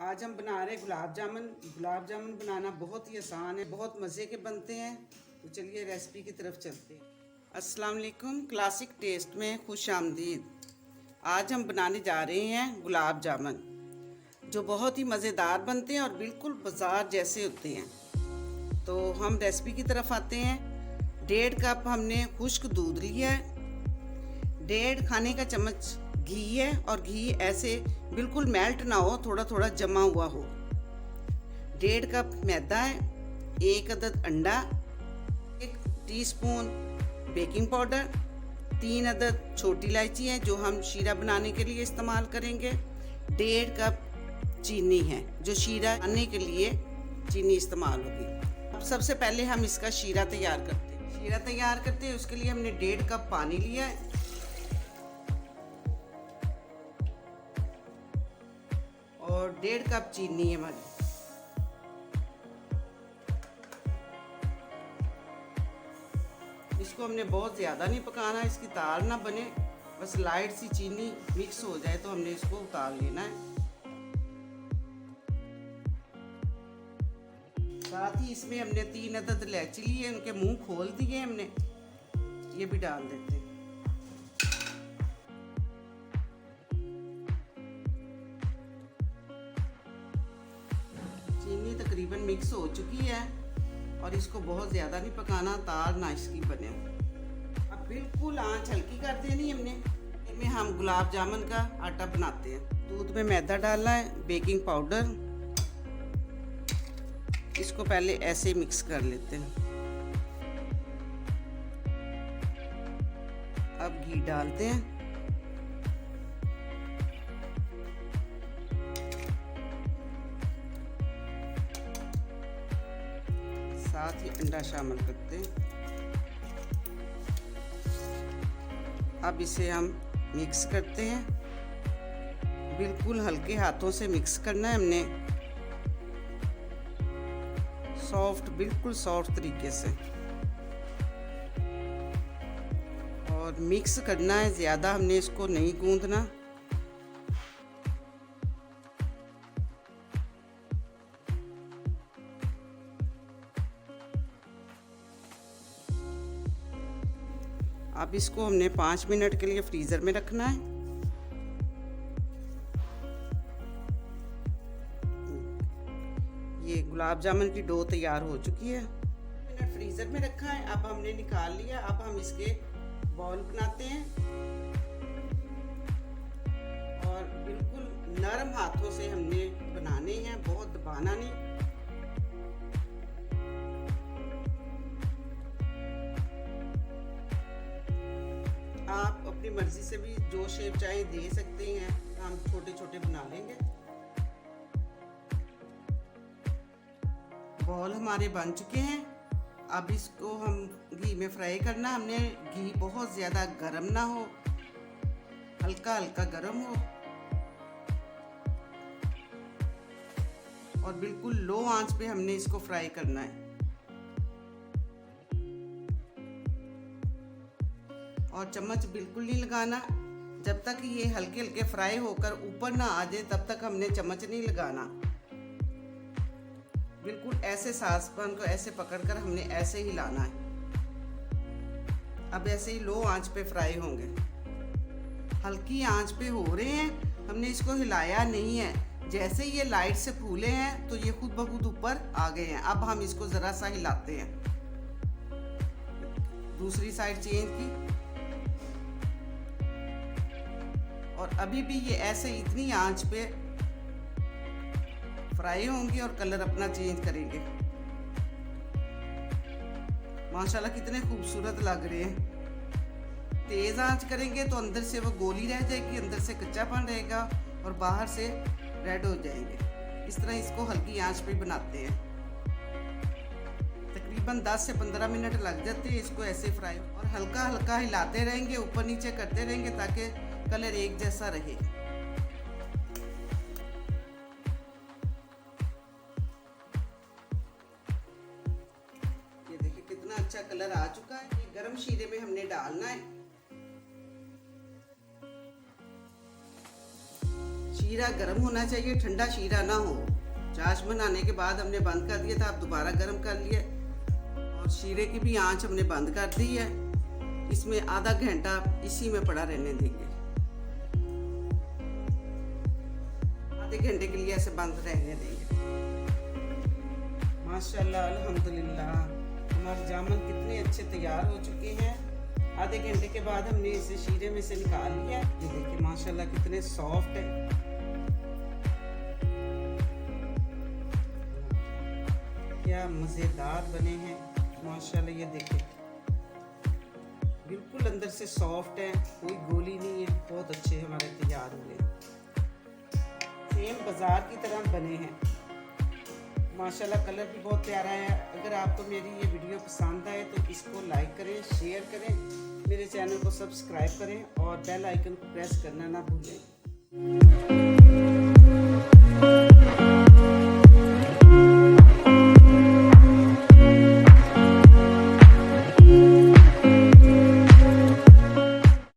आज हम बना रहे गुलाब जामुन। गुलाब जामुन बनाना बहुत ही आसान है, बहुत मज़े के बनते हैं। तो चलिए रेसिपी की तरफ चलते हैं। अस्सलाम वालेकुम, क्लासिक टेस्ट में खुश आमदीद। आज हम बनाने जा रहे हैं गुलाब जामुन, जो बहुत ही मज़ेदार बनते हैं और बिल्कुल बाज़ार जैसे होते हैं। तो हम रेसिपी की तरफ आते हैं। 1.5 कप हमने खुश्क दूध लिया है, 1.5 खाने का चम्मच घी है, और घी ऐसे बिल्कुल मेल्ट ना हो, थोड़ा थोड़ा जमा हुआ हो। 1.5 कप मैदा है, 1 अदद अंडा, 1 टीस्पून बेकिंग पाउडर, 3 अदद छोटी इलायची है जो हम शीरा बनाने के लिए इस्तेमाल करेंगे, 1.5 कप चीनी है जो शीरा बनाने के लिए चीनी इस्तेमाल होगी। अब सबसे पहले हम इसका शीरा तैयार करते हैं। उसके लिए हमने 1.5 कप पानी लिया है, और 1.5 कप चीनी है हमारी। इसको हमने बहुत ज़्यादा नहीं पकाना, इसकी तार ना बने, बस लाइट सी चीनी मिक्स हो जाए तो हमने इसको उतार लेना है। साथ ही इसमें हमने 3 अदद इलायची ली है, उनके मुंह खोल दिए हमने, ये भी डाल देते हैं। चीनी तकरीबन मिक्स हो चुकी है और इसको बहुत ज़्यादा नहीं पकाना, तार ना इसकी बने। अब बिल्कुल आंच हल्की कर देनी हमने। इनमें हम गुलाब जामुन का आटा बनाते हैं। दूध में मैदा डालना है, बेकिंग पाउडर, इसको पहले ऐसे मिक्स कर लेते हैं। अब घी डालते हैं, साथ ही अंडा शामिल करते हैं। अब इसे हम मिक्स करते हैं, बिल्कुल हल्के हाथों से मिक्स करना है हमने, सॉफ्ट, बिल्कुल सॉफ्ट तरीके से, और मिक्स करना है, ज़्यादा हमने इसको नहीं गूंदना। अब इसको हमने 5 मिनट के लिए फ्रीज़र में रखना है। ये गुलाब जामुन की डो तैयार हो चुकी है। मिनट फ्रीज़र में रखा है, अब हमने निकाल लिया। अब हम इसके बॉल बनाते हैं, और बिल्कुल नरम हाथों से हमने बनाने हैं, बहुत दबाना नहीं। आप अपनी मर्जी से भी जो शेप चाहे दे सकते हैं, हम छोटे छोटे बना लेंगे। बॉल हमारे बन चुके हैं। अब इसको हम घी में फ्राई करना। हमने घी बहुत ज़्यादा गर्म ना हो, हल्का हल्का गर्म हो, और बिल्कुल लो आंच पे हमने इसको फ्राई करना है। और चम्मच बिल्कुल नहीं लगाना, जब तक ये हल्के हल्के फ्राई होकर ऊपर ना आ जाए तब तक हमने चम्मच नहीं लगाना। बिल्कुल ऐसे सासपन को ऐसे पकड़कर हमने ऐसे ही लाना है। अब ऐसे ही लो आंच पे फ्राई होंगे, हल्की आंच पे हो रहे हैं, हमने इसको हिलाया नहीं है। जैसे ये लाइट से फूले हैं तो ये खुद ब खुद ऊपर आ गए हैं। अब हम इसको ज़रा सा हिलाते हैं, दूसरी साइड चेंज की, और अभी भी ये ऐसे इतनी आंच पे फ्राई होंगी और कलर अपना चेंज करेंगे। माशाल्लाह कितने खूबसूरत लग रहे हैं। तेज आंच करेंगे तो अंदर से वो गोली रह जाएगी, अंदर से कच्चापन रहेगा और बाहर से रेड हो जाएंगे। इस तरह इसको हल्की आंच पे बनाते हैं। तकरीबन 10 से 15 मिनट लग जाते हैं इसको ऐसे फ्राई, और हल्का हल्का हिलाते रहेंगे, ऊपर नीचे करते रहेंगे ताकि कलर एक जैसा रहे। ये देखिए कितना अच्छा कलर आ चुका है। ये गरम शीरे में हमने डालना है। शीरा गर्म होना चाहिए, ठंडा शीरा ना हो। चाश बनाने के बाद हमने बंद कर दिया था, अब दोबारा गर्म कर लिया और शीरे की भी आंच हमने बंद कर दी है। इसमें आधा घंटा इसी में पड़ा रहने देंगे। आधे घंटे के लिए ऐसे बंद रहने देंगे। माशाल्लाह अल्हम्दुलिल्लाह हमारे जामुन कितने अच्छे तैयार हो चुके हैं। आधे घंटे के बाद हमने इसे शीरे में से निकाल लिया। ये देखिए माशाल्लाह कितने सॉफ्ट है, क्या मज़ेदार बने हैं माशाल्लाह। ये देखिए बिल्कुल अंदर से सॉफ्ट है, कोई गोली नहीं है, बहुत अच्छे हमारे तैयार हुए, सेम बाज़ार की तरह बने हैं माशाल्लाह। कलर भी बहुत प्यारा है। अगर आपको मेरी ये वीडियो पसंद आए तो इसको लाइक करें, शेयर करें, मेरे चैनल को सब्सक्राइब करें और बेल आइकन को प्रेस करना ना भूलें।